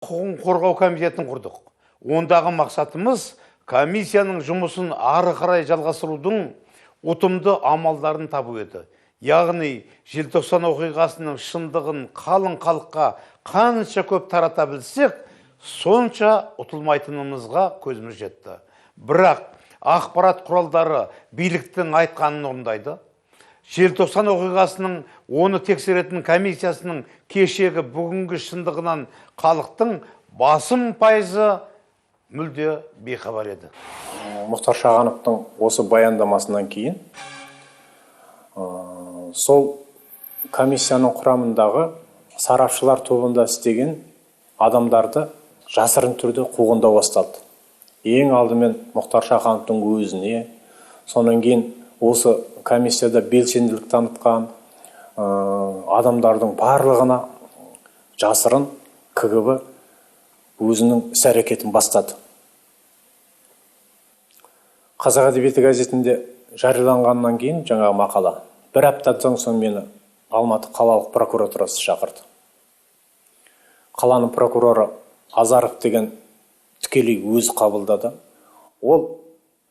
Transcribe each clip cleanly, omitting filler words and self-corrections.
Құқығын қорғау комитетін құрдық. Ондағы мақсатымыз комиссияның жұмысын ары қарай жалғастырудың ұтымды амалдарын табу еді. Яғни, желтоқсан оқиғасының шындығын қалың халыққа қанша көп тарата білсек, сонша ұтылмайтынымызға көзіміз жетті. Бірақ ақпарат құралдары биліктің айтқанын орындайды. Желтоқсан оқиғасының оны тексеретін комиссиясының кешегі бүгінгі шындығынан халықтың басым пайызы мүлде бейхабар еді. Мұхтар Шағановтың осы баяндамасынан кейін сол комиссияның құрамындағы сарапшылар тобында істеген адамдарды жасырын түрде қуғындау басталды. Ең алдымен Мұхтар Шахановтың өзіне, сонан кейін осы комиссияда белсенділік танытқан адамдардың барлығына жасырын КГБ өзінің іс-әрекетін бастады. Қазақ әдебиеті газетінде жарияланғаннан кейін жаңағы мақала. Бір аптадан соң мені Алматы қалалық прокуратурасы шақырды. Қаланың прокуроры Азаров деген тікелей өзі қабылдады. Ол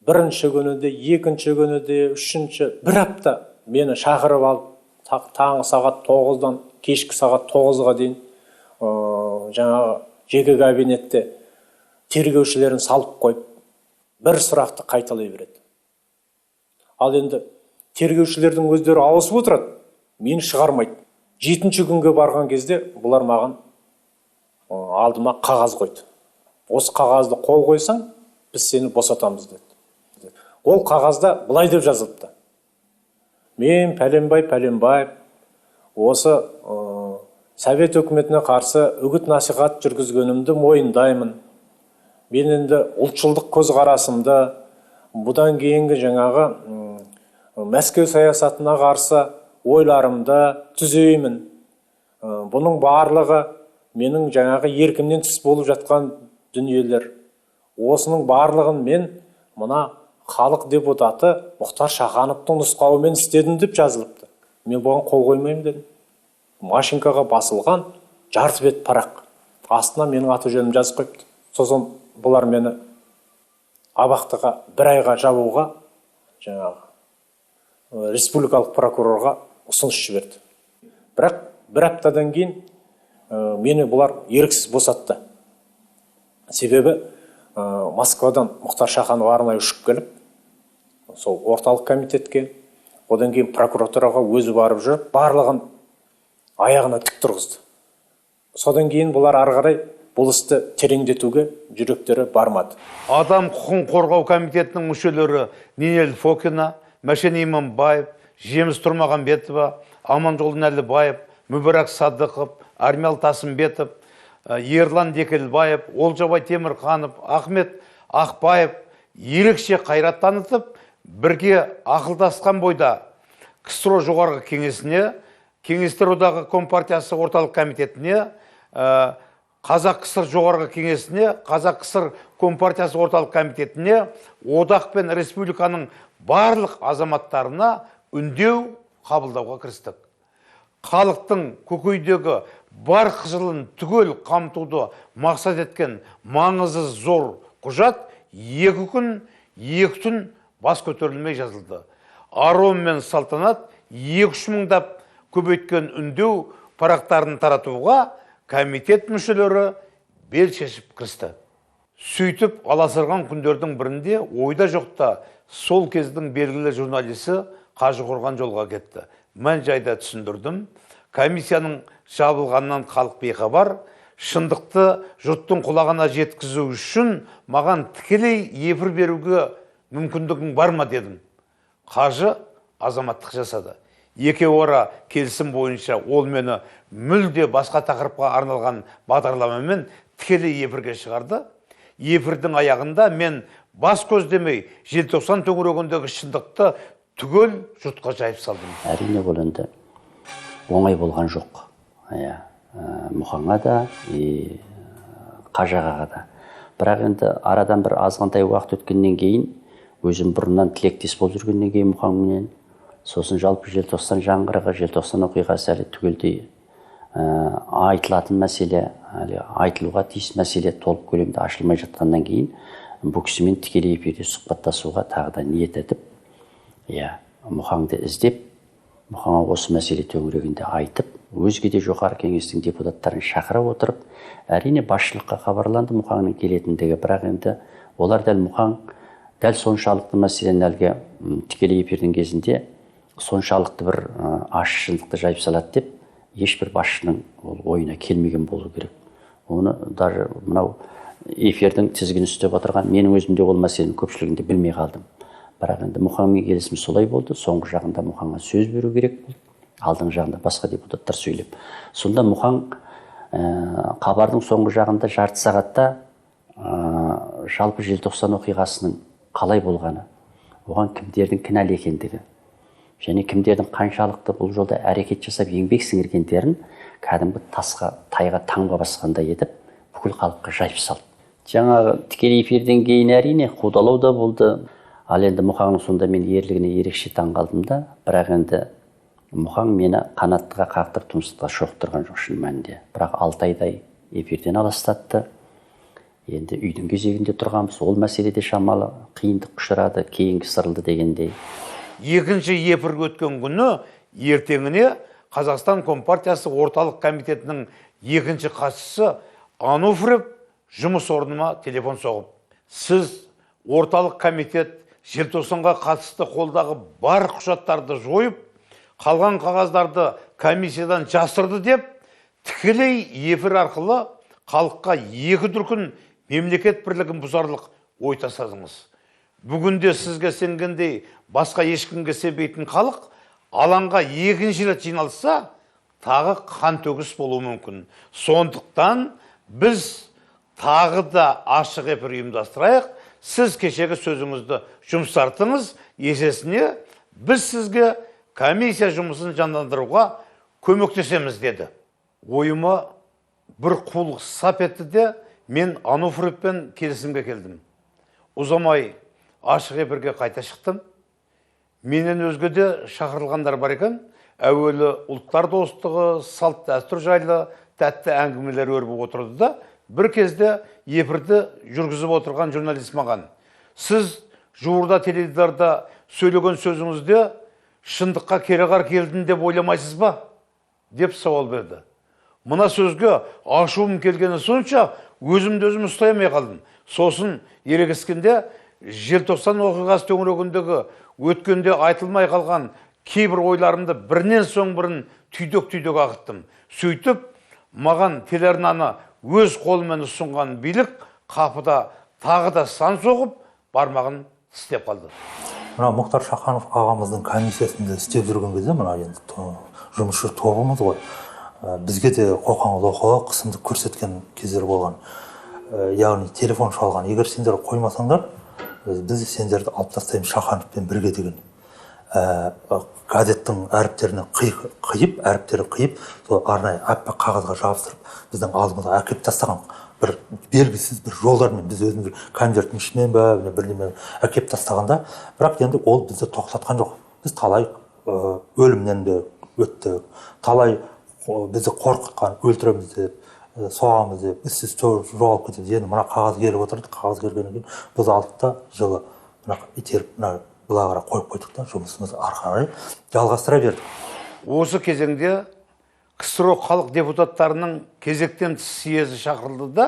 бірінші күні де, екінші күні де, үшінші, бір апта мені шақырып алып, таңғы сағат 9-дан кешкі сағат 9-ға дейін жаңағы жеке кабинетте тергеушілерін салып қойып, бір сұрақты қайталай береді. Ал енді тергеушілердің өздері ауысып отырады, мені шығармайды. 7-ші күнге барған кезде бұлар маған алдыма қағаз қойды. Осы қағазды қол қойсаң, біз сені босатамыз деді. Ол қағазда былай деп жазылыпты. Мен пәленбай, осы Совет өкіметіне қарсы үгіт насихат жүргізгенімді мойындаймын. Мен енді ұлтшылдық көзқарасымды, бұдан кейінгі жаңағы Мәскеу саясатына қарсы ойларымды түзеймін. Бұның барлығы менің жаңағы еркімнен тыс болып жатқан дүниелер. Осының барлығын мен мына халық депутаты Мұхтар Шахановтың нұсқауымен істедім деп жазылыпты. Мен бұған қол қоймаймын дедім. Машинкаға басылған жарты бет парақ. Астына менің аты жөнім жазып қойыпты. Сосын бұлар мені абақтыға бір айға жабуға жаңағы республикалық прокурорға ұсыныс жіберді. Бірақ бір аптадан кейін мені бұлар еріксіз босатты. Себебі Москвадан Мұхтар Шаханов арнайы ұшып келіп, сол орталық комитетке, одан кейін прокуратураға өзі барып жүріп, барлығын аяғына тік тұрғызды. Содан кейін бұлар ары қарай бұл істі тереңдетуге жүректері бармады. Адам құқығын қорғау комитетінің мүшелері Нинел Фокина, Мәшен Иманбаев, Жеміс Тұрмағанбетова, Аманжол Нәлібаев, Мүбәрак Садықов, Армел Тасымбетов, Ерлан Декелбаев, Олжабай Темірханов, Ахмет Ақбаев ерекше қайрат танытып, бірге ақылдасқан бойда КСРО жоғарғы кеңесіне, Кеңестер одағы Компартиясы орталық комитетіне, Қазақ КСР жоғарғы кеңесіне, Қазақ КСР Компартиясы орталық комитетіне, одақ пен республиканың барлық азаматтарына үндеу қабылдауға кірістік. Халықтың көкейдегі бар қыжылын түгел қамтуды мақсат еткен маңызы зор құжат 2 күн, 2 түн бас көтерілмей жазылды. Аром мен салтанат 2-3 мыңдап көбейткен үндеу парақтарын таратуға комитет мүшелері бел шешіп кірісті. Сөйтіп аласырған күндердің бірінде ойда жоқта сол кездің белгілі журналисі Қажықорған жолға кетті. Мән жайда түсіндірдім. Комиссияның жабылғаннан халық бейхабар, шындықты жұрттың құлағына жеткізу үшін маған тікелей ефір беруге мүмкіндігің бар ма дедім. Қажы азаматтық жасады. Екеуара келісім бойынша ол мені мүлде басқа тақырыпқа арналған бағдарламамен тікелей ефірге шығарды. Ефірдің аяғында мен бас көздемей желтоқсан төңірегіндегі шындықты түгел жұртқа жайып салдым. Әрине бұл енді оңай болған жоқ. Мұхаңа да, Қажағаға да. Бірақ енді арадан бір азғантай уақыт өткеннен кейін, өзім бұрыннан тілектес болып жүргеннен кейін Мұхаңменен, сосын жалпы желтоқсан жаңғырығы, желтоқсан оқиғасы әлі түгелдей айтылатын мәселе, айтылуға тиіс мәселе толық көлемде ашылмай жатқаннан кейін бұл кісімен тікелей эфирде сұхбаттасуға тағы да ниет етіп, Мұхаңды іздеп, Мұхаңа осы мәселе төңірегінде айтып, өзге де жоғары кеңестің депутаттарын шақыра отырып, әрине басшылыққа хабарланды Мұхаңның келетіндігі, бірақ енді олар дәл Мұхаң дәл соншалықты мәселені әлгі тікелей эфирдің кезінде соншалықты бір ашшылықты жайып салады деп ешбір басшының ойына келмеген болу керек. Оны даже мынау эфирдің тізгінін үстеп отырған менің өзімде ол мәселенің көпшілігінде білмей қалдым. Бірақ енді Мұхаңмен келісім солай болды. Соңғы жағында Мұхаңға сөз беру керек болды. Алдыңғы жағында басқа депутаттар сөйлеп. Сонда Мұхаң хабардың соңғы жағында жарты сағатта жалпы желтоқсан оқиғасының қалай болғаны, оған кімдердің кінәлі екендігі, және кімдердің қаншалықты бұл жолда әрекет жасап еңбек сіңіргендерін кәдімгі тасқа, тайға, таңба басқандай етіп, бүкіл халыққа жайып салды. Жаңағы тікелей эфирден кейін әрине қудалау да болды. Ал енді Мұхаңның сонда мен ерлігіне ерекше таңғалдым да, бірақ енді Мұхаң мені қанаттыға қақтырып тұмсыққа шоқтырған жоқ шын мәнінде. Бірақ 6 айдай эфирден аластатты. Енді үйдің кезегінде тұрғанбыз, ол мәселеде шамалы қиындық ұшырады, кейінгі сырылды дегендей. Екінші эфирге өткен күні ертеңіне Қазақстан Компартиясы орталық комитетінің екінші хатшысы Ануфриев жұмыс орныма телефон соғып, сіз орталық комитет желтоқсанға қатысты қолдағы бар құжаттарды жойып, қалған қағаздарды комиссиядан жасырды деп, тікелей эфир арқылы халыққа екі дүркін мемлекет бірлігін бұзарлық ой тастадыңыз. Бүгінде сізге сенгендей басқа ешкімге сенбейтін халық алаңға екінші рет жиналса, тағы қан төгіс болуы мүмкін. Сондықтан біз тағы да ашық эфир ұйымдастырайық. Сіз кешегі сөзіңізді жұмсартыңыз, есесіне біз сізге комиссия жұмысын жандандыруға көмектесеміз деді. Ойыма бір қулық сап етті де, мен Ануфриевпен келісімге келдім. Ұзамай ашық эфирге қайта шықтым. Менен өзге де шақырылғандар бар екен. Әуелі ұлттар достығы, салт дәстүр жайлы тәтті әңгімелер өрбіп отырды да, бір кезде эфирді жүргізіп отырған журналист маған, сіз жуырда теледидарда сөйлеген сөзіңізде шындыққа кереғар келдім деп ойламайсыз ба? Деп сауал берді. Мына сөзге ашуым келгені сонша, өзімді өзім ұстай алмай қалдым. Сосын ерегескенде желтоқсан оқиғасы төңірегіндегі өткенде айтылмай қалған кейбір ойларымды бірінен соң бірін түйдек ағыттым. Сөйтіп, маған телеарнаны өз қолымен ұсынған билік қапыда тағы да сан соғып, бармағын тістеп қалды. Мына Мұхтар Шаханов ағамыздың комиссиясында істеп жүрген кезде, мына енді жұмысшы тобымыз ғой, бізге де қоқан-лоқы қысымды көрсеткен кездер болған. Яғни телефон шалған, егер сендер қоймасаңдар, біз сендерді алып тастаймыз Шахановпен бірге деген. Газеттің әріптерін қиып, сол арнайы аппақ қағазға жабыстырып, біздің алдымызға әкеліп тастаған бір белгісіз бір жолдармен, біз өзіміз конверттің ішімен бірдеме әкеліп тастағанда, бірақ енді ол бізді тоқтатқан жоқ. Біз талай өлімнен де өттік, талай бізді қорқытқан, өлтіреміз деп, соғамыз деп, ізсіз жоғалып кетеді. Енді мына қағаз келіп отырды, қағаз келгеннен кейін біз алдық та жылы итеріп бұлағыра қойып қойдық та, жұмысымыз ары қарай жалғастыра бердік. Осы кезеңде КСРО халық депутаттарының кезектен тыс съезі шақырылды да,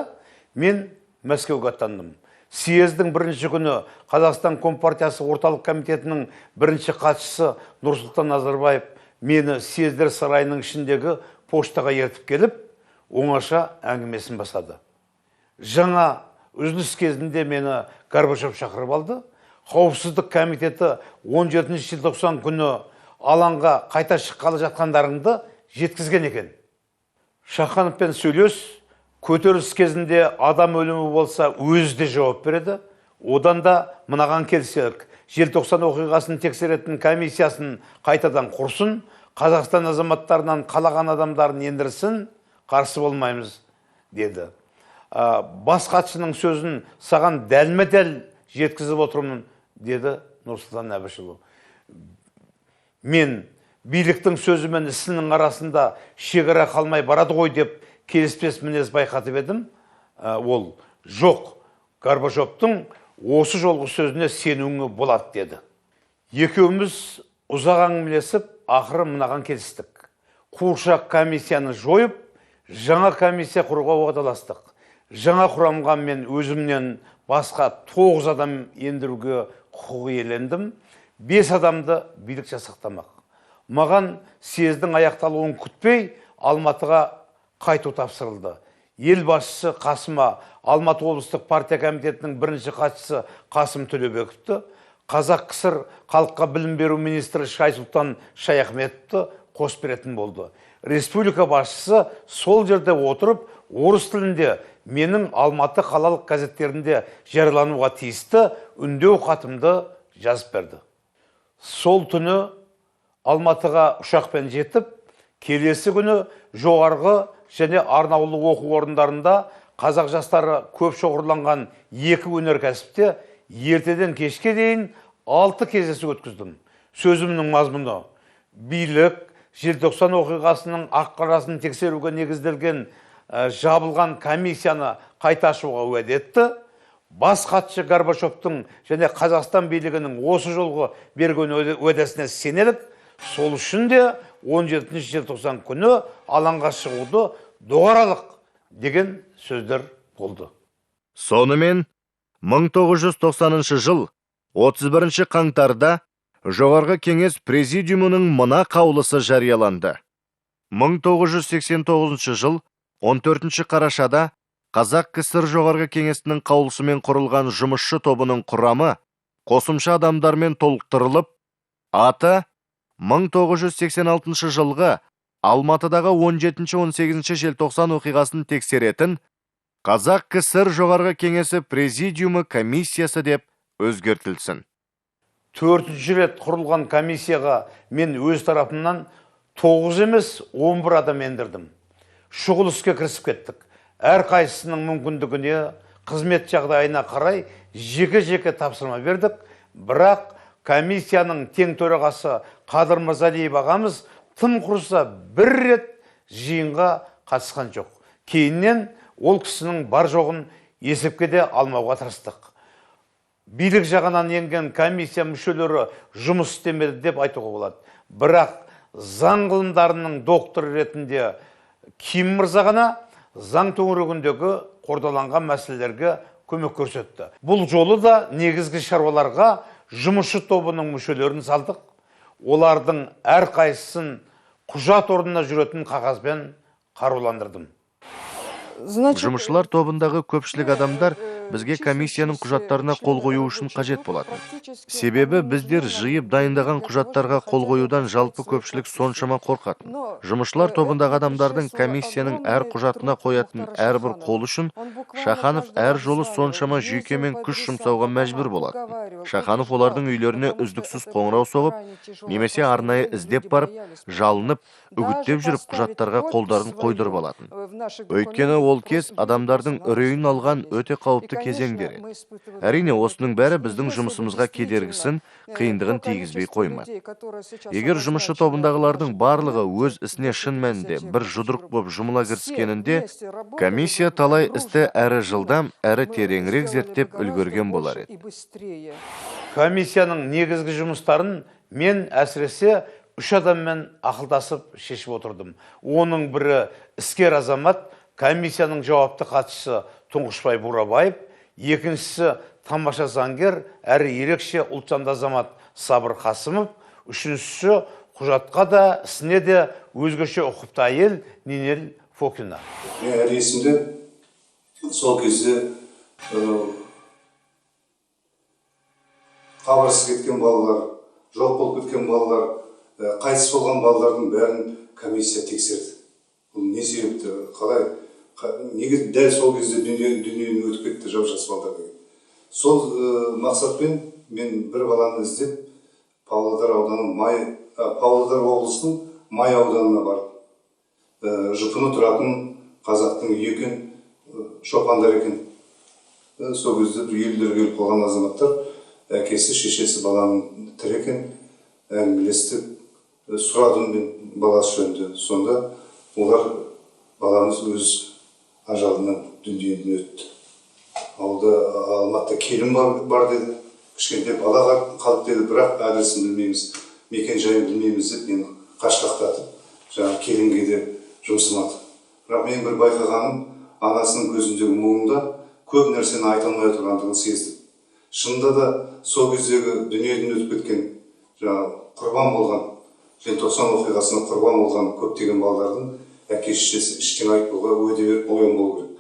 мен Мәскеуге аттандым. Съездің бірінші күні Қазақстан Компартиясы орталық комитетінің бірінші хатшысы Нұрсұлтан Назарбаев мені съездер сарайының ішіндегі поштаға ертіп келіп, оңаша әңгімесін бастады. Жаңа үзіліс кезінде мені Горбачев шақырып алды. Қауіпсіздік комитеті 17 желтоқсан күні алаңға қайта шыққалы жатқандарыңды жеткізген екен. Шахановпен сөйлес, көтеріліс кезінде адам өлімі болса өзі де жауап береді. Одан да мынаған келсек, желтоқсан оқиғасын тексеретін комиссиясын қайтадан құрсын, Қазақстан азаматтарынан қалаған адамдарын ендірсін, қарсы болмаймыз, деді. Бас хатшының сөзін саған дәлме-дәл жеткізіп отырмын, деді Нұрсұлтан Әбішұлы. Мен биліктің сөзі мен ісінің арасында шекара қалмай барады ғой деп келіспес мінез байқатып едім. Ол жоқ, Горбачевтың осы жолғы сөзіне сенуіңе болады деді. Екеуміз ұзақ әңгімелесіп, ақыры мынаған келістік. Қуыршақ комиссияны жойып, жаңа комиссия құруға уағдаластық. Жаңа құрамға мен өзімнен басқа 9 адам ендіруге құқық иелендім. 5 адамды билік жасақтамақ. Маған съездің аяқталуын күтпей Алматыға қайту тапсырылды. Ел басшысы Қасыма, Алматы облыстық партия комитетінің бірінші хатшысы Қасым Төлебековті, Қазақ КСР халыққа білім беру министрі Шайсұлтан Шаяхметовті қосып беретін болды. Республика басшысы сол жерде отырып, орыс тілінде менің Алматы қалалық газеттерінде жариялануға тиісті үндеу хатымды жазып берді. Сол түні Алматыға ұшақпен жетіп, келесі күні жоғарғы және арнаулы оқу орындарында қазақ жастары көп шоғырланған 2 өнеркәсіпте ертеден кешке дейін 6 кездесу өткіздім. Сөзімнің мазмұны: билік желтоқсан оқиғасының ақ-қарасын тексеруге негізделген жабылған комиссияны қайта ашуға уәде етті. Бас хатшы Горбачевтың және Қазақстан билігінің осы жолғы берген уәдесіне сенелік, сол үшін де 17 желтоқсан күні алаңға шығуды доғаралық деген сөздер болды. Сонымен 1990 жыл 31 қаңтарда Жоғарғы кеңес президиумының мына қаулысы жарияланды. 1989 жыл 14 қарашада Қазақ КСР Жоғарғы кеңесінің қаулысымен құрылған жұмысшы тобының құрамы қосымша адамдармен толықтырылып, аты 1986 жылғы Алматыдағы 17-18 желтоқсан оқиғасын тексеретін Қазақ КСР Жоғарғы кеңесі президиумы комиссиясы деп өзгертілсін. 4-ші рет құрылған комиссияға мен өз тарапымнан 9 емес 11 адам ендірдім. Шұғыл іске кірісіп кеттік. Әр қайсысының мүмкіндігіне, қызмет жағдайына қарай жеке-жеке тапсырма бердік. Бірақ комиссияның тең төрағасы Қадыр Мырзалиев ағамыз тым құрыса 1 рет жиынға қатысқан жоқ. Кейіннен ол кісінің бар жоғын есепке де алмауға тырыстық. Билік жағынан енген комиссия мүшелері жұмыс істемеді деп айтуға болады. Бірақ заң ғылымдарының докторы ретінде Ким Мырза ғана заң төңірегіндегі қордаланған мәселелерге көмек көрсетті. Бұл жолы да негізгі шаруаларға жұмысшы тобының мүшелерін салдық. Олардың әр қайсысын құжат орнына жүретін қағазбен қаруландырдым. Жұмысшылар тобындағы көпшілік адамдар бізге комиссияның құжаттарына қол қою үшін қажет болатын. Себебі біздер жиып дайындаған құжаттарға қол қоюдан жалпы көпшілік соншама қорқатын. Жұмысшылар тобындағы адамдардың комиссияның әр құжатына қоятын әрбір қол үшін Шаханов әр жолы соншама жүйкемен күш жұмсауға мәжбүр болатын. Шаханов олардың үйлеріне үздіксіз қоңырау соғып, немесе арнайы іздеп барып, жалынып, үгіттеп жүріп құжаттарға қолдарын қойдырып алатын. Өйткені ол кез адамдардың үрейін алған өте қауіпті кезеңдері. Әрине, осының бәрі біздің жұмысымызға кедергісін, қиындығын тигізбей қоймады. Егер жұмысшы тобындағылардың барлығы өз ісіне шын мәнінде бір жұдырық боп жұмыла кіріскенінде, комиссия талай істі әрі жылдам, әрі тереңірек зерттеп үлгерген болар еді. Комиссияның негізгі жұмыстарын мен әсіресе 3 адаммен ақылдасып шешіп отырдым. Оның бірі іскер азамат, комиссияның жауапты хатшысы Тұңғышбай Бурабаев, екіншісі тамаша заңгер, әрі ерекше ұлтжанды азамат Сабыр Қасымов, үшіншісі құжатқа да, ісіне де өзгеше ұқыпты әйел Нинель Фокина. Мен есімде сол кезде хабарсыз кеткен балалар, жоқ болып кеткен балалар, қайтыс болған балалардың бәрін комиссия тексерді. Бұл не себепті, қалай, неге дәл сол кезде дүниені өтіп кетті жап-жас балдар деген. Сол мақсатпен мен бір баланы іздеп Павлодар облысының Май ауданына бардым. Жұпыны тұратын қазақтың екен, шопандар екен. Сол кезде бір елдер келіп қалған азаматтар, әкесі, шешесі баланың тірі екен, әңгімелестік, сұрадым мен баласы жөнінде. Сонда олар баламыз өз ажалынан дүниеден өтті. Ауылда Алматыда келін бар деді, кішкентай бала қалып деді, бірақ адресін білмейміз, мекен жайын білмейміз деп мені қашқақтатып, жаңағы келінге де жұмсамады. Бірақ мен бір байқағаным, анасының көзіндегі мұңында көп нәрсені айта алмай отырғандығын сездім. Шынында да сол кездегі дүниеден өтіп кеткен, жаңағы құрбан болған, желтоқсан оқиғасына құрбан болған көптеген балалардың әке-шешесі іштен айтпауға уәде беріп оян болу керек.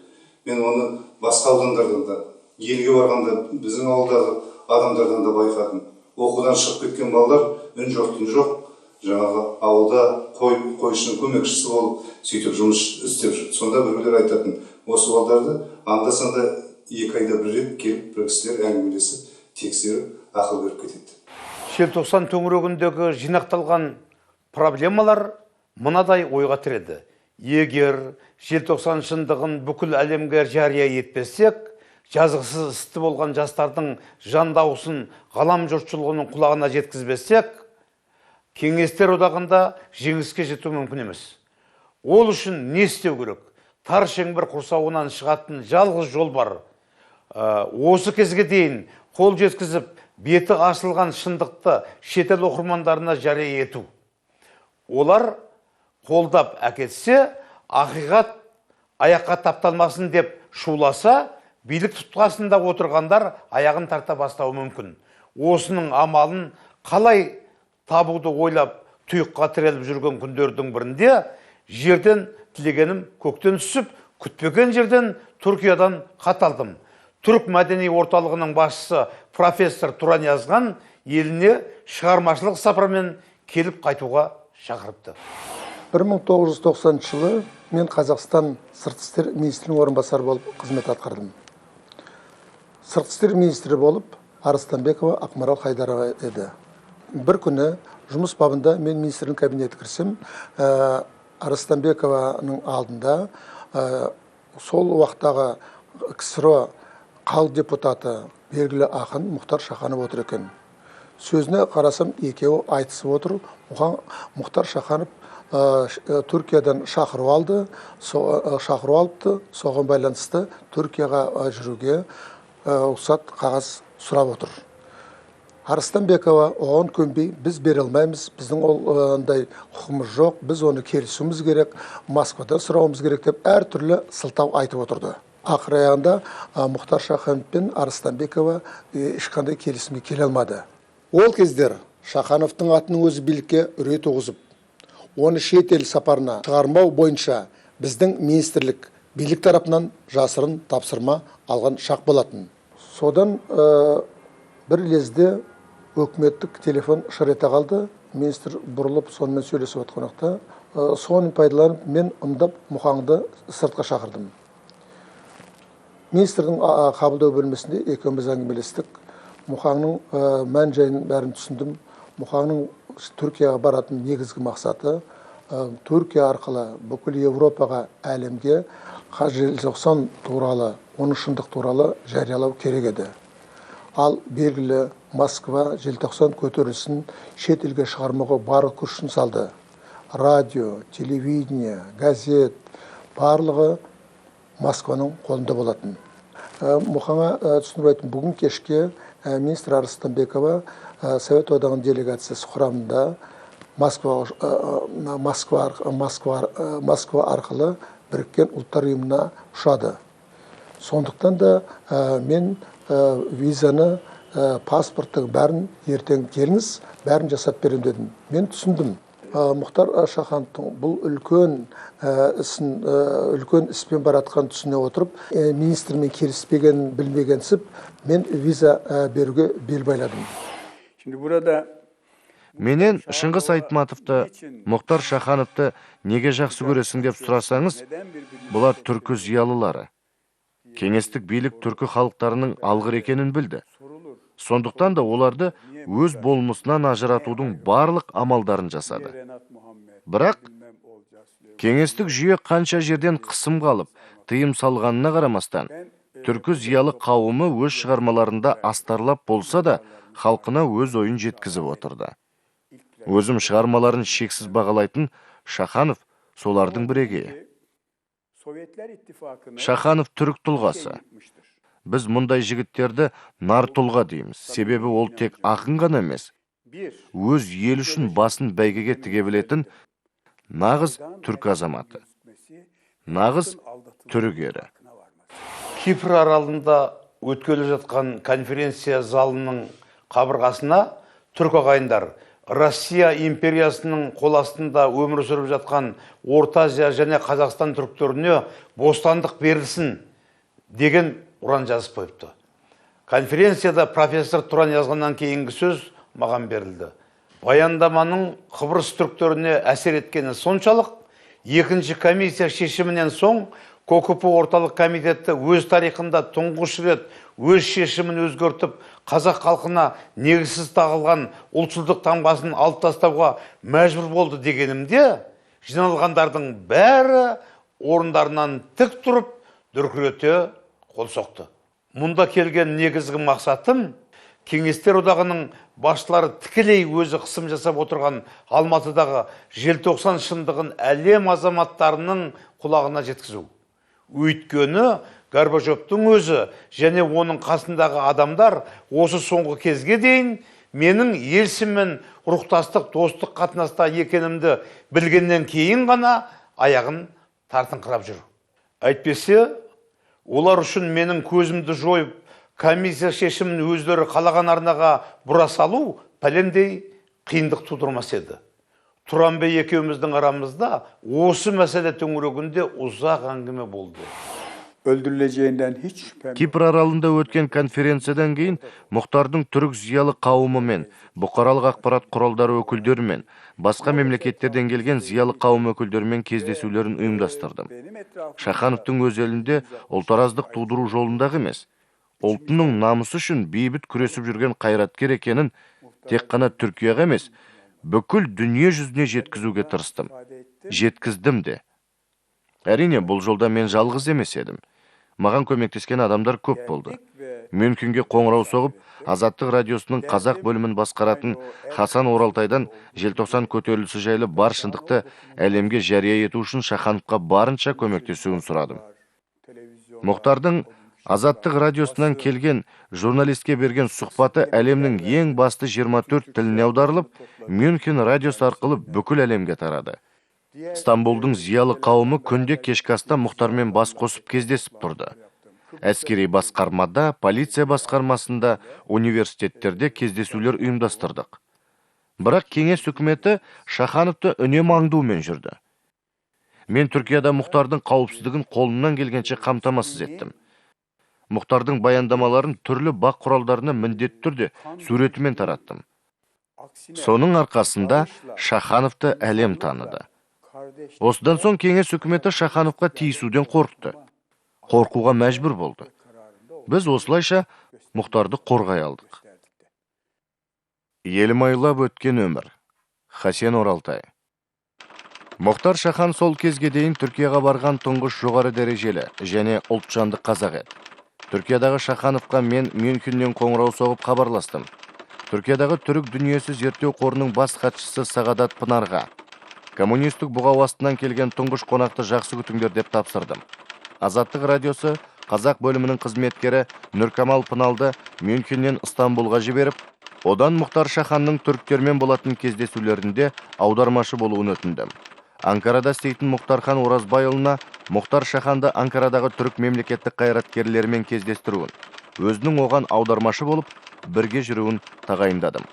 Мен оны басқа аудандардан да, елге барғанда біздің ауылдағы адамдардан да байқадым. Оқудан шығып кеткен балалар үн жоқ, түн жоқ, жаңағы ауылда қойшының көмекшісі болып, сөйтіп жұмыс істеп жүр. Сонда біреулер айтатын, осы балаларды анда-санда 2 айда бір рет келіп, бір кісілер әңгімелесіп, тексеріп, ақыл беріп кетеді. Желтоқсан төңірегіндегі жинақталған проблемалар мынадай ойға тіреді. Егер желтоқсан шындығын бүкіл әлемге жария етпесек, жазықсыз істі болған жастардың жан дауысын ғалам жұртшылығының құлағына жеткізбесек, кеңестер одағында жеңіске жету мүмкін емес. Ол үшін не істеу керек? Тар шеңбір құрсауынан шығатын жалғыз жол бар. Осы кезге дейін қол жеткізіп, беті ашылған шындықты шетел оқырмандарына жария ету. Олар қолдап әкетсе, ақиқат аяққа тапталмасын деп шуласа, билік тұтқасында отырғандар аяғын тарта бастауы мүмкін. Осының амалын қалай табуды ойлап тұйыққа тіреліп жүрген күндердің бірінде жерден тілегенім көктен түсіп, күтпеген жерден Түркиядан хат алдым. Түрік мәдени орталығының басшысы профессор Туран Yazgan еліне шығармашылық сапармен келіп қайтуға шақырыпты. 1990 жылы мен Қазақстан сыртқы істер министрінің орынбасары болып қызмет атқардым. Сыртқы істер министрі болып Арыстанбекова Ақмарал Хайдарова еді. Бір күні жұмыс бабында мен министрдің кабинеті кірсем, Арыстанбекованың алдында сол уақыттағы КСРО халық депутаты белгілі ақын Мұхтар Шаханов отыр екен. Сөзіне қарасам, екеуі айтысып отыр. Мұхтар Шаханов Түркиядан шақыру алыпты, соған байланысты Түркияға жүруге рұқсат қағаз сұрап отыр. Арыстанбекова оған көнбей, біз бере алмаймыз, біздің ондай құқымыз жоқ, біз оны келісуіміз керек, Москвадан сұрауымыз керек деп әртүрлі сылтау айтып отырды. Ақыр аяғында Мұхтар Шаханов пен Арыстанбекова ешқандай келісімге келе алмады. Ол кездер Шахановтың атының өзі билікке үрей туғызып, оны шетел сапарына шығармау бойынша біздің министрлік билік тарапынан жасырын тапсырма алған шақ болатын. Содан бір лезде өкіметтік телефон шыр ете қалды. Министр бұрылып сонымен сөйлесіп отқанақта, соны пайдаланып мен ымдап Мұхаңды сыртқа шақырдым. Министрдің қабылдау бөлмесінде екеуміз әңгімелестік. Мұхаңның мән жайын бәрін түсіндім. Мұхаңның Түркияға баратын негізгі мақсаты Түркия арқылы бүкіл Европаға, әлемге желтоқсан туралы, оның шындық туралы жариялау керек еді. Ал белгілі Москва желтоқсан көтерілісін шет елге шығармауға барлық күшін салды. Радио, телевидение, газет барлығы Москваның қолында болатын. Мұхаңа түсіндіріп айттым, бүгін кешке министр Арыстанбекова Совет одағының делегациясы құрамында Москва арқылы біріккен ұлттар ұйымына ұшады. Сондықтан да мен визаны, паспорттың бәрін ертең келіңіз, бәрін жасап берем дедім. Мен түсіндім. Мұхтар Шахановтың бұл үлкен іспен баратқан түсіне отырып, министрмен келіспеген, білмегенсіп, мен виза беруге бел байладым. Менен Шыңғыс Айтматовты, Мұхтар Шахановты неге жақсы көресің деп сұрасаңыз, бұлар түркі зиялылары. Кеңестік билік түркі халықтарының алғыр екенін білді. Сондықтан да оларды өз болмысынан ажыратудың барлық амалдарын жасады. Бірақ кеңестік жүйе қанша жерден қысым қалып, тыйым салғанына қарамастан, түркі зиялы қауымы өз шығармаларында астарлап болса да, халқына өз ойын жеткізіп отырды. Өзім шығармаларын шексіз бағалайтын Шаханов солардың бірегейі. Шаханов түрік тұлғасы. Біз мұндай жігіттерді нар тұлға дейміз. Себебі ол тек ақын ғана емес, өз ел үшін басын бәйгеге тіге білетін нағыз түрк азаматы. Нағыз түрік ері. Кипр аралында өткелі жатқан конференция залының қабырғасына түрк ағайындар Россия империясының қол астында өмір сүріп жатқан Орта Азия және Қазақстан түріктеріне бостандық берілсін деген ұран жазып қойыпты. Конференцияда профессор Тұран жазғаннан кейінгі сөз маған берілді. Баяндаманың Қыбырыс түріктеріне әсер еткені соншалық, екінші комиссия шешімінен соң КОКП орталық комитеті өз тарихында тұңғыш рет өз шешімін өзгертіп, қазақ халқына негізсіз тағылған ұлтшылдық таңбасын алып тастауға мәжбүр болды дегенімде, жиналғандардың бәрі орындарынан тік тұрып, дүркірете қол соқты. Мұнда келген негізгі мақсатым, Кеңестер одағының басшылары тікелей өзі қысым жасап отырған Алматыдағы желтоқсан шындығын әлем азаматтарының құлағына жеткізу. Өйткені Горбачевтың өзі және оның қасындағы адамдар осы соңғы кезге дейін менің елшіммен рухтастық, достық қатынаста екенімді білгеннен кейін ғана аяғын тартыңқырап жүр. Әйтпесе, олар үшін менің көзімді жойып, комиссия шешімін өздері қалаған арнаға бұра салу пәлендей қиындық тудырмас еді. Тұранбай екеуміздің арамызда осы мәселе төңірегінде ұзақ әңгіме болды. Öldürüleceğinden hiç şüphem. Кипр аралында өткен конференциядан кейін Мұхтардың түрік зиялы қауымымен, бұқаралық ақпарат құралдары өкілдерімен, басқа мемлекеттерден келген зиялы қауым өкілдерімен кездесулерін ұйымдастырдым. Шахановтың өз елінде ұлтараздық тудыру жолындағы емес, ұлтының намысы үшін бейбіт күресіп жүрген қайраткер екенін тек қана Түркияға емес, бүкіл дүние жүзіне жеткізуге тырыстым. Жеткіздім де. Әрине, бұл жолда мен жалғыз емес едім. Маған көмектескен адамдар көп болды. Мюнхенге қоңырау соғып, Азаттық радиосының қазақ бөлімін басқаратын Хасан Оралтайдан желтоқсан көтерілісі жайлы бар шындықты әлемге жария ету үшін Шахановқа барынша көмектесуін сұрадым. Мұхтардың Азаттық радиосынан келген журналистке берген сұхбаты әлемнің ең басты 24 тіліне аударылып, Мюнхен радиосы арқылы бүкіл әлемге тарады. Стамбулдың зиялы қауымы күнде кешкі аста Мұхтармен бас қосып кездесіп тұрды. Әскери басқармада, полиция басқармасында, университеттерде кездесулер ұйымдастырдық. Бірақ кеңес үкіметі Шахановты үнемі аңдумен жүрді. Мен Түркияда Мұхтардың қауіпсіздігін қолымнан келгенше қамтамасыз еттім. Мұхтардың баяндамаларын түрлі бақ құралдарына міндетті түрде суретімен тараттым. Соның арқасында Шахановты әлем таныды. Осыдан соң кеңес үкіметі Шахановқа тиісуден қорқты. Қорқуға мәжбүр болды. Біз осылайша Мұхтарды қорғай алдық. Елім айлап өткен өмір. Хасен Оралтай. Мұхтар Шахан сол кезге дейін Түркияға барған тұңғыш жоғары дәрежелі және ұлтжанды қазақ еді. Түркиядағы Шахановқа мен Мюнхеннен қоңырау соғып хабарластым. Түркиядағы түрік дүниесі зерттеу қорының бас хатшысы Сағадат Пынарға коммунистік бұғау астынан келген тұңғыш қонақты жақсы күтіңдер деп тапсырдым. Азаттық радиосы қазақ бөлімінің қызметкері Нұркамал Пыналды Мюнхеннен Стамбулға жіберіп, одан Мұхтар Шаханның түріктермен болатын кездесулерінде аудармашы болуын өтіндім. Анкарада істейтін Мұхтархан Оразбайұлына Мұхтар Шаханды Анкарадағы түрік мемлекеттік қайраткерлерімен кездестіруін, өзінің оған аудармашы болып, бірге жүруін тағайындадым.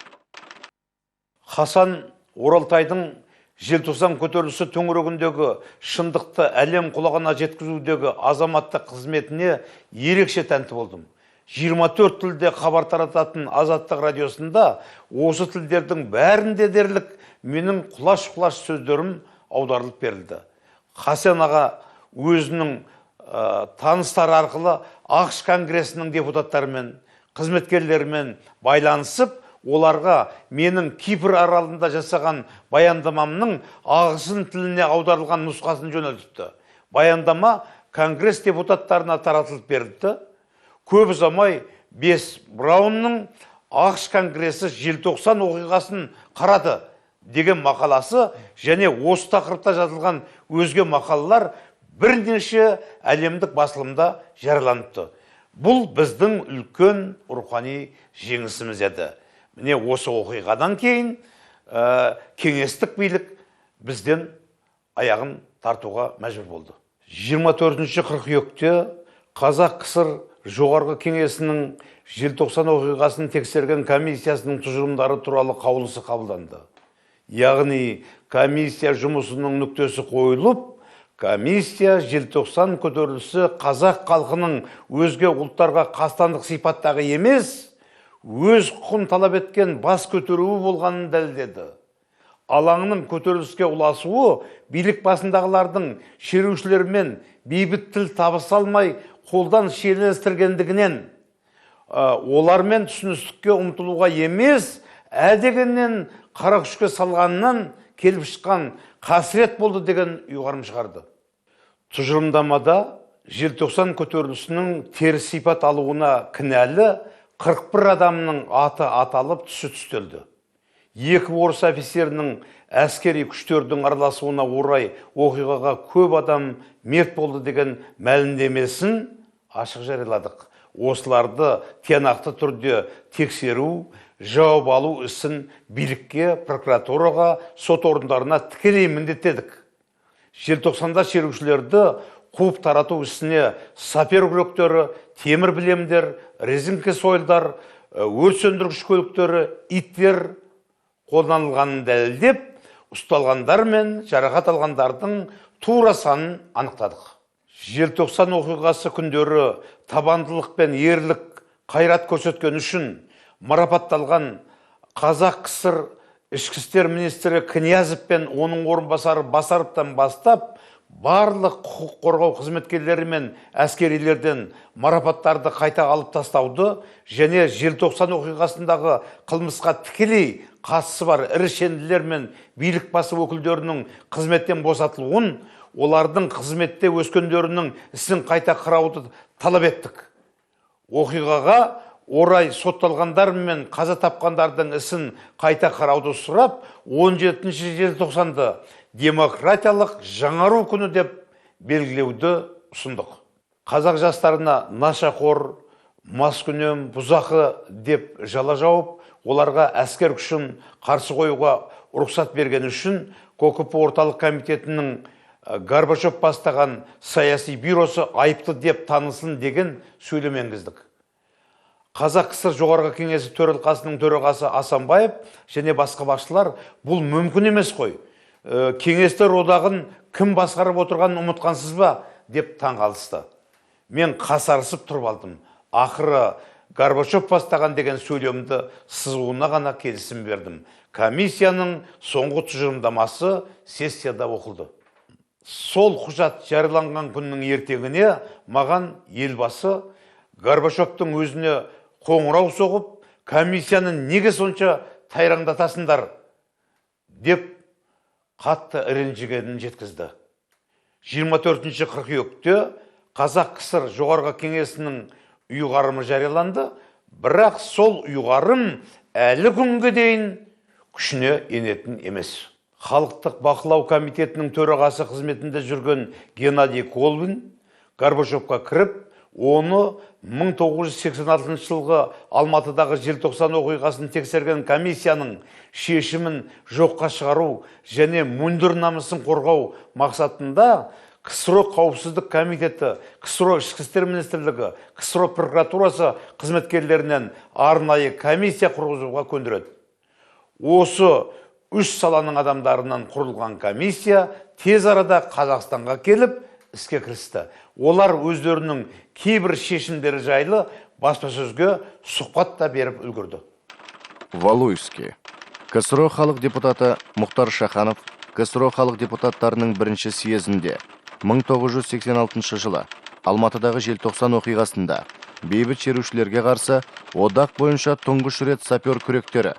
Хасан Оралтайдың желтоқсан көтерілісі төңірегіндегі шындықты әлем құлағына жеткізудегі азаматтық қызметіне ерекше тәнті болдым. 24 тілде хабар тарататын Азаттық радиосында осы тілдердің бәрінде дерлік менің құлаш-құлаш сөздерім аударылып берілді. Хасан аға өзінің таныстары арқылы ақш конгресінің депутаттарымен, қызметкерлерімен байланысып, оларға менің Кипр аралында жасаған баяндамамның ағылшын тіліне аударылған нұсқасын жөнелтіпті. Баяндама конгресс депутаттарына таратылып берілді. Көп ұзамай Бес Браунның ақш конгресі желтоқсан оқиғасын қарады деген мақаласы және осы тақырыпта жазылған өзге мақалалар бірнеше әлемдік басылымда жарияланыпты. Бұл біздің үлкен рухани жеңісіміз еді. Міне осы оқиғадан кейін кеңестік билік бізден аяғын тартуға мәжбүр болды. 24 қыркүйекте Қазақ КСР жоғарғы кеңесінің желтоқсан оқиғасын тексерген комиссиясының тұжырымдары туралы қаулысы қабылданды. Яғни комиссия жұмысының нүктесі қойылып, комиссия желтоқсан көтерілісі қазақ халқының өзге ұлттарға қастандық сипаттағы емес, өз құқын талап еткен бас көтеруі болғанын дәлелдеді. Алаңның көтеріліске ұласуы билік басындағылардың шерушілермен бейбіт тіл табыса алмай қолдан шиеленістіргендігінен, олармен түсіністікке ұмтылуға емес, дегеннен қара күшке салғанынан келіп шыққан қасірет болды деген ұйғарым шығарды. Тұжырымдамада желтоқсан көтерілісінің теріс сипат алуына кінәлі 41 адамның аты аталып түсі түстелді. 2 орыс офицерінің әскери күштердің араласуына орай оқиғаға көп адам мерт болды деген мәлімдемесін ашық жарияладық. Осыларды тиянақты түрде тексеру, жауап алу ісін билікке, прокуратураға, сот орындарына тікелей міндеттедік. Желтоқсанда шерушілерді қуып тарату ісіне сапер күректері, темір білемдер, резинка сойылдар, өрт сөндіргіш көліктері, иттер қолданылғанын дәлелдеп, ұсталғандар мен жарақат алғандардың тура санын анықтадық. Желтоқсан оқиғасы күндері табандылық пен ерлік қайрат көрсеткен үшін марапатталған Қазақ КСР ішкі істер министрі Князев пен оның орынбасары Басаровтан бастап, барлық құқық қорғау қызметкерлері мен әскерилерден марапаттарды қайта алып тастауды және желтоқсан оқиғасындағы қылмысқа тікелей қатысы бар ірі шенділер мен билік басы өкілдерінің қызметтен босатылуын, олардың қызметте өскендерінің ісін қайта қарауды талап еттік. Оқиғаға орай сотталғандар мен қаза тапқандардың ісін қайта қарауды сұрап, 17 желтоқсанды демократиялық жаңару күні деп белгілеуді ұсындық. Қазақ жастарына нашақор, маскүнем, бұзақы деп жала жауып, оларға әскер күшін қарсы қоюға рұқсат берген үшін КОКП орталық комитетінің Горбачев бастаған саяси бюросы айыпты деп танылсын деген сөйлем енгіздік. Қазақ КСР жоғарғы кеңесі төралқасының төрағасы Асанбаев және басқа басшылар бұл мүмкін емес қой. Кеңестер одағын кім басқарып отырғанын ұмытқансыз ба деп таңғалысты. Мен қасарысып тұрып алдым. Ақыры Горбачев бастаған деген сөйлемді сызуына ғана келісім бердім. Комиссияның соңғы тұжырымдамасы сессияда оқылды. Сол құжат жарияланған күннің ертеңіне маған елбасы Горбачевтың өзіне қоңырау соғып, комиссияны неге сонша тайраңдатасыңдар деп қатты ренжігенін жеткізді. 24 қыркүйекте Қазақ КСР жоғарғы кеңесінің ұйғарымы жарияланды, бірақ сол ұйғарым әлі күнге дейін күшіне енетін емес. Халықтық бақылау комитетінің төрағасы қызметінде жүрген Геннадий Колбин Горбачевқа кіріп, оны 1986 жылғы Алматыдағы желтоқсан оқиғасын тексерген комиссияның шешімін жоққа шығару және мундир намысын қорғау мақсатында КСРО қауіпсіздік комитеті, КСРО ішкі істер министрлігі, КСРО прокуратурасы қызметкерлерінен арнайы комиссия құрғызуға көндіреді. Осы 3 саланың адамдарынан құрылған комиссия тез арада Қазақстанға келіп іске кірісті. Олар өздерінің кейбір шешімдері жайлы баспасөзге сұхбат та беріп үлгерді. Валуйский. КСРО халық депутаты Мұхтар Шаханов КСРО халық депутаттарының бірінші съезінде 1986 жылы Алматыдағы желтоқсан оқиғасында бейбіт шерушілерге қарсы одақ бойынша тұңғыш рет сапер күректері,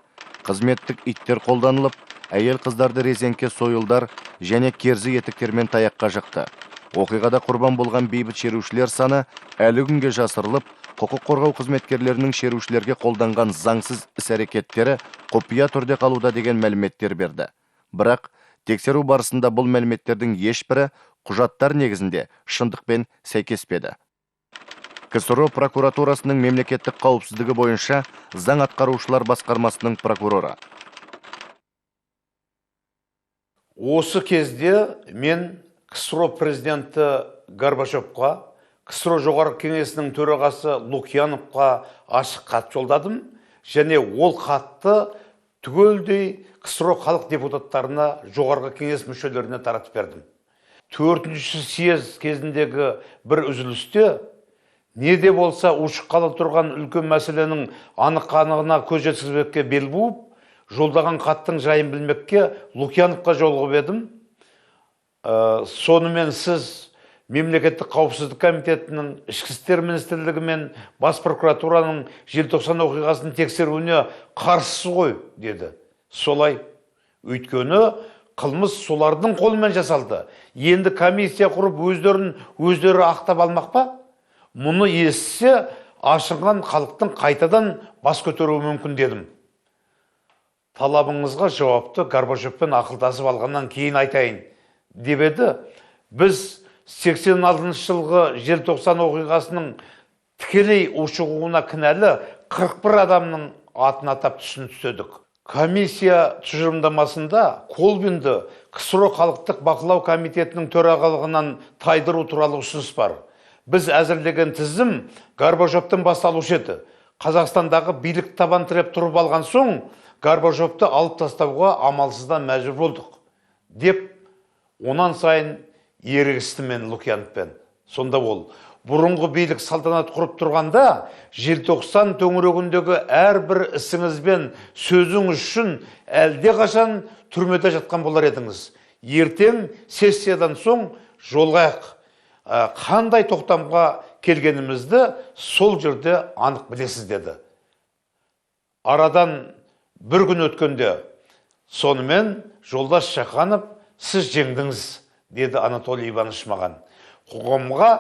қызметтік иттер қолданылып, әйел қыздарды резеңке сойылдар және керзі етіктермен таяққа жықты. Оқиғада құрбан болған бейбіт шерушілер саны әлі күнге жасырылып, құқық қорғау қызметкерлерінің шерушілерге қолданған заңсыз іс-әрекеттері құпия түрде қалуда деген мәліметтер берді. Бірақ тексеру барысында бұл мәліметтердің ешбірі құжаттар негізінде шындықпен сәйкеспеді. КСРО прокуратурасының мемлекеттік қауіпсіздігі бойынша заң атқарушылар басқармасының прокуроры. Осы кезде мен КСРО президенті Горбачевқа, КСРО жоғарғы кеңесінің төрағасы Лукьяновқа ашық хат жолдадым, және ол хатты түгелдей КСРО халық депутаттарына, жоғарғы кеңес мүшелеріне таратып бердім. 4-ші съезд кезіндегі бір үзілісте не де болса ушыққалы тұрған үлкен мәселенің анық-қанығына көз жеткізбекке бел буып, жолдаған хаттың жайын білмекке Лукьяновқа жолығып едім. Сонымен сіз Мемлекеттік қауіпсіздік комитетінің, Ішкі істер министрлігі мен бас прокуратураның желтоқсан оқиғасын тексеруіне қарсысыз ғой, деді. Солай. Өйткені қылмыс солардың қолымен жасалды. Енді комиссия құрып өздері ақтап алмақ па? Мұны естісе, ашынған халықтың қайтадан бас көтеруі мүмкін дедім. Талабыңызға жауапты Горбачевпен ақылдасып алғаннан кейін айтайын деп еді. Біз 86 жылғы желтоқсан оқиғасының тікелей ушығуына кінәлі 41 адамның атын атап түсіндік. Комиссия тұжырымдамасында Колбинді КСРО халықтық бақылау комитетінің төрағалығынан тайдыру туралы ұсыныс бар. Біз әзірлеген тізім Горбачевтен басталушы еді. Қазақстандағы билік табан тіреп тұрып алған соң, Горбачевті алып тастауға амалсыздан мәжбүр болдық, деп онан сайын ерегісті мен Лукьяновпен. Сонда ол, бұрынғы билік салтанат құрып тұрғанда, желтоқсан төңірегіндегі әрбір ісіңізбен сөзің үшін әлде қашан түрмеде жатқан болар едіңіз. Ертең сессиядан соң жолғайық. Қандай тоқтамға келгенімізді сол жерде анық білесіз, деді. Арадан бір күн өткенде, сонымен жолдас Шаханов, сіз жеңдіңіз, деді Анатолий Иванович маған. Қоғамға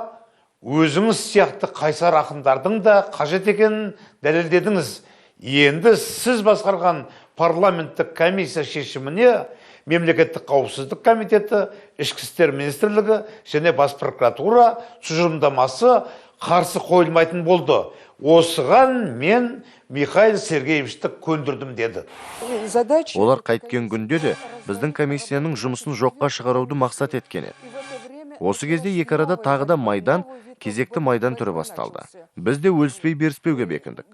өзіңіз сияқты қайсар ақындардың да қажет екенін дәлелдедіңіз. Енді сіз басқарған парламенттік комиссия шешіміне Мемлекеттік қауіпсіздік комитеті, Ішкі істер министрлігі және бас прокуратура тұжырымдамасы қарсы қойылмайтын болды. Осыған мен Михаил Сергеевичті көндірдім, деді. Олар қайткен күнде де біздің комиссияның жұмысын жоққа шығаруды мақсат еткен еді. Осы кезде екі арада тағы да майдан, кезекті майдан түрі басталды. Біз де өліспей беріспеуге бекіндік.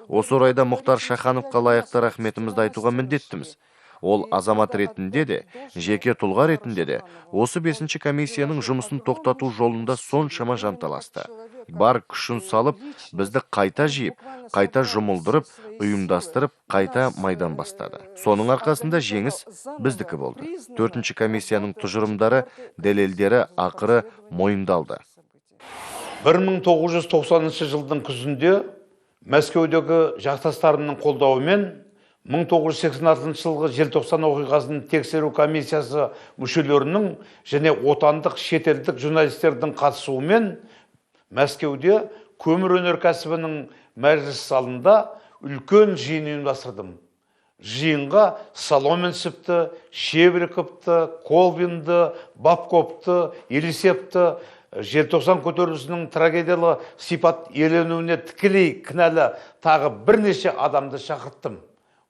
Осы орайда Мұхтар Шахановқа лайықты рахметімізді айтуға міндеттіміз. Ол азамат ретінде де, жеке тұлға ретінде де, осы 5-ші комиссияның жұмысын тоқтату жолында соншама жанталасты. Бар күшін салып, бізді қайта жиып, қайта жұмылдырып, ұйымдастырып, қайта майдан бастады. Соның арқасында жеңіс біздікі болды. 4-ші комиссияның тұжырымдары, дәлелдері ақыры мойындалды. 1990 жылдың күзінде Мәскеудегі жақтастарының қолдауымен 1986 жылғы желтоқсан оқиғасын тексеру комиссиясы мүшелерінің және отандық шетелдік журналистердің қатысуымен Мәскеуде көмір өнеркәсібінің мәжіліс залында үлкен жиын ұйымдастырдым. Жиынға Соломенцевті, Шебриковті, Колбинді, Бабковты, Елисепті, желтоқсан көтерілісінің трагедиялы сипат еленуіне тікелей кінәлі тағы бірнеше адамды шақырттым.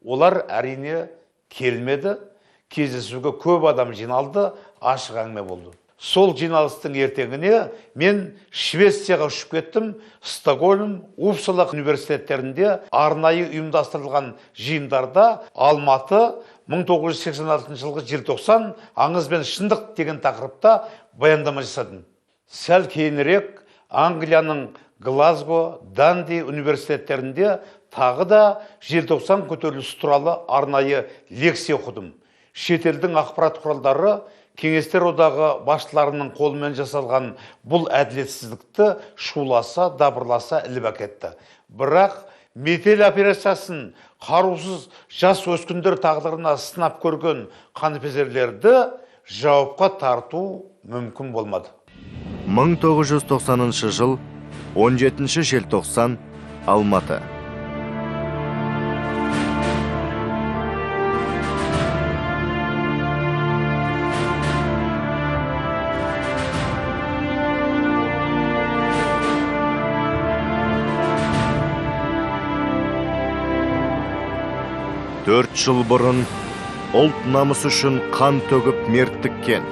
Олар әрине келмеді, кездесуге көп адам жиналды, ашық әңгіме болды. Сол жиналыстың ертеңіне мен Швецияға ұшып кеттім. Стокгольм, Упсала университеттерінде арнайы ұйымдастырылған жиындарда Алматы 1986 жылғы желтоқсан аңыз бен шындық деген тақырыпта баяндама жасадым. Сәл кейінірек Англияның Глазго, Данди университеттерінде тағы да желтоқсан көтерілісі туралы арнайы лекция оқыдым. Шетелдің ақпарат құралдары Кеңестер одағы басшыларының қолымен жасалған бұл әділетсіздікті шуласа, дабырласа іліп әкетті. Бірақ метел операциясын қарусыз жас өскіндер тағдырына сынап көрген қаныпезерлерді жауапқа тарту мүмкін болмады. 1990 жыл 17 желтоқсан Алматы. 4 жыл бұрын ұлт намысы үшін қан төгіп мерт тіккен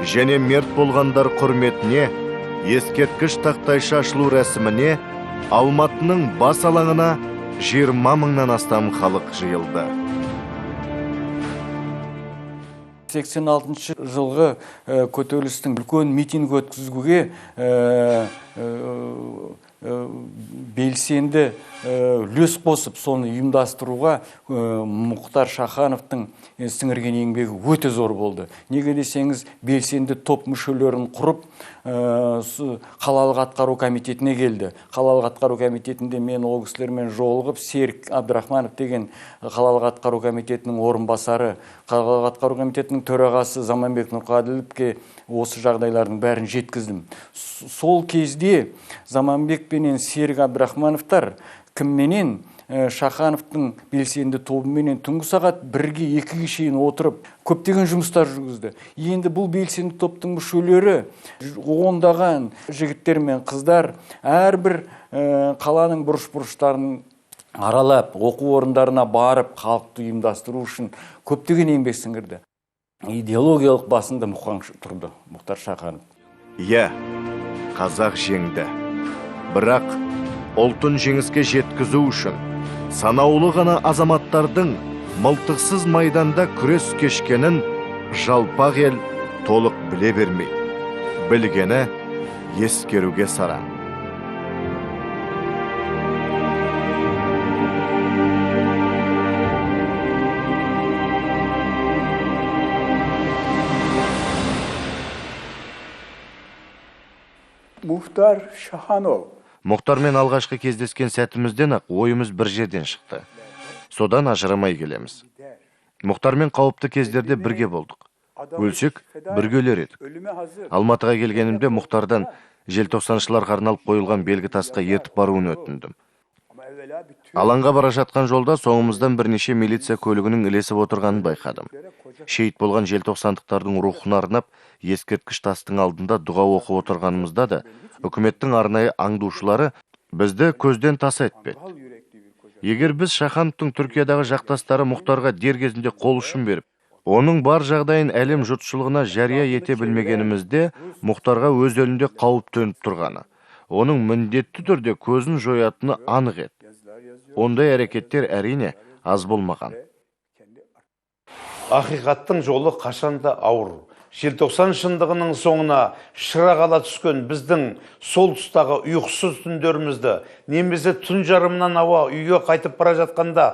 және мерт болғандар құрметіне ескерткіш тақтайша ашылу рәсіміне Алматының бас алаңына 20 мыңнан астам халық жиылды. 86 жылғы көтерілістің үлкен митинг өткізуге белсенді үлес қосып, соны ұйымдастыруға Мұхтар Шахановтың сіңірген еңбегі өте зор болды. Неге десеңіз, белсенді топ мүшелерін құрып, қалалық атқару комитетіне келді. Қалалық атқару комитетінде мен ол кісілермен жолығып, Серік Абдрахманов деген қалалық атқару комитетінің орынбасары, қалалық атқару комитетінің төрағасы Заманбек Нұрқаділовке осы жағдайлардың бәрін жеткіздім. Сол кезде Заманбек пенен Серік Абдрахмановтар кімменен Шахановтың белсенді тобыменен түнгі сағат 1-ге 2-ге шейін отырып, көптеген жұмыстар жүргізді. Енді бұл белсенді топтың мүшелері, ондаған жігіттер мен қыздар әрбір қаланың бұрыш-бұрыштарын аралап, оқу орындарына барып, халықты ұйымдастыру үшін көптеген еңбек сіңірді. Идеологиялық басында Мұхаң тұрды, Мұхтар Шаханов. Қазақ жеңді. Бірақ ұлтын жеңіске жеткізу үшін санаулы ғана азаматтардың мылтықсыз майданда күрес кешкенін жалпақ ел толық біле бермей, білгені ескеруге сара. Мұхтар Шаханов. Мұхтармен алғашқы кездескен сәтімізден ақ ойымыз бір жерден шықты. Содан ажырамай келеміз. Мұхтармен қауіпті кездерде бірге болдық. Өлсек, бірге өлер едік. Алматыға келгенімде Мұхтардан желтоқсаншыларға арналып қойылған белгі тасқа ертіп баруын өтіндім. Алаңға бара жатқан жолда соңымыздан бірнеше милиция көлігінің ілесіп отырғанын байқадым. Шейіт болған желтоқсандықтардың рухына арнап, ескерткіш тастың алдында дұға оқып отырғанымызда да, үкіметтің арнайы аңдушылары бізді көзден таса етпеді. Егер біз Шахановтың Түркиядағы жақтастары Мұхтарға дер кезінде қол ұшын беріп, оның бар жағдайын әлем жұртшылығына жария ете білмегенімізде, Мұхтарға өз елінде қауіп төніп тұрғаны, оның міндетті түрде көзін жоятыны анық еді. Ондай әрекеттер әрине аз болмаған. Ақиқаттың жолы қашанда ауыр. Желтоқсан шындығының соңына шырақ ала түскен біздің сол тұстағы ұйқысыз түндерімізді, немесе түн жарымнан ауа үйге қайтып бара жатқанда